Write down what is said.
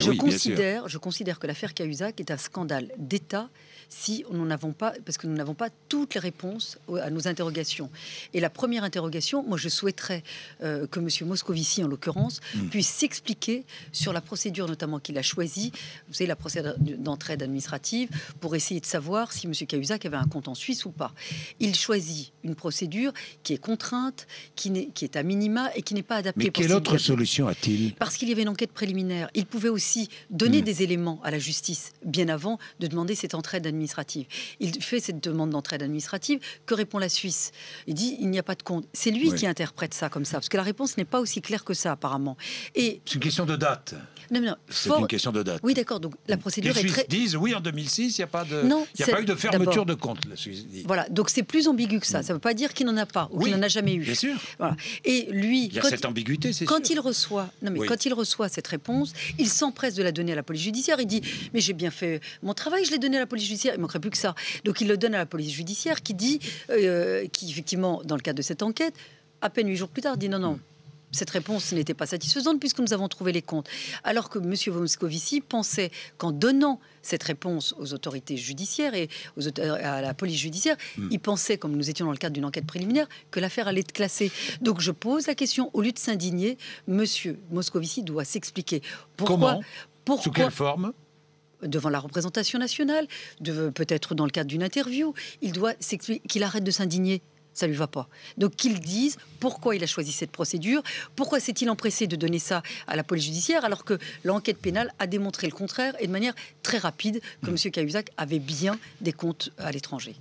Je considère que l'affaire Cahuzac est un scandale d'État si nous n'avons pas, parce que nous n'avons pas toutes les réponses à nos interrogations. Et la première interrogation, moi je souhaiterais que M. Moscovici, en l'occurrence, puisse s'expliquer sur la procédure notamment qu'il a choisie, vous savez, la procédure d'entraide administrative, pour essayer de savoir si M. Cahuzac avait un compte en Suisse ou pas. Il choisit une procédure qui est contrainte, qui est à minima et qui n'est pas adaptée. Mais quelle autre solution a-t-il? Parce qu'il y avait une enquête préliminaire. Il pouvait aussi donner des éléments à la justice bien avant de demander cette entraide administrative. Il fait cette demande d'entraide administrative. Que répond la Suisse? Il dit il n'y a pas de compte. C'est lui qui interprète ça comme ça, parce que la réponse n'est pas aussi claire que ça apparemment. Et c'est une question de date. Non, c'est une question de date. Oui, d'accord. Donc la procédure les est Suisses disent oui, en 2006, il n'y a pas eu de fermeture de compte. La Suisse dit. Voilà. Donc c'est plus ambigu que ça. Ça ne veut pas dire qu'il n'en a pas ou qu'il n'en a jamais eu. Bien sûr. Voilà. Et lui, il y a cette ambiguïté, c'est sûr. Quand il reçoit cette réponse, il s'empresse de la donner à la police judiciaire. Il dit mais j'ai bien fait mon travail, je l'ai donné à la police judiciaire. Il manquerait plus que ça. Donc il le donne à la police judiciaire qui dit, qui effectivement, dans le cadre de cette enquête, à peine 8 jours plus tard, dit non. Cette réponse n'était pas satisfaisante puisque nous avons trouvé les comptes. Alors que M. Moscovici pensait qu'en donnant cette réponse aux autorités judiciaires et à la police judiciaire, il pensait, comme nous étions dans le cadre d'une enquête préliminaire, que l'affaire allait être classée. Donc je pose la question, au lieu de s'indigner, M. Moscovici doit s'expliquer. Pourquoi? Sous quelle forme? Devant la représentation nationale, peut-être dans le cadre d'une interview, il doit s'expliquer, qu'il arrête de s'indigner. Ça lui va pas. Donc qu'il dise pourquoi il a choisi cette procédure, pourquoi s'est-il empressé de donner ça à la police judiciaire alors que l'enquête pénale a démontré le contraire et de manière très rapide que M. Cahuzac avait bien des comptes à l'étranger.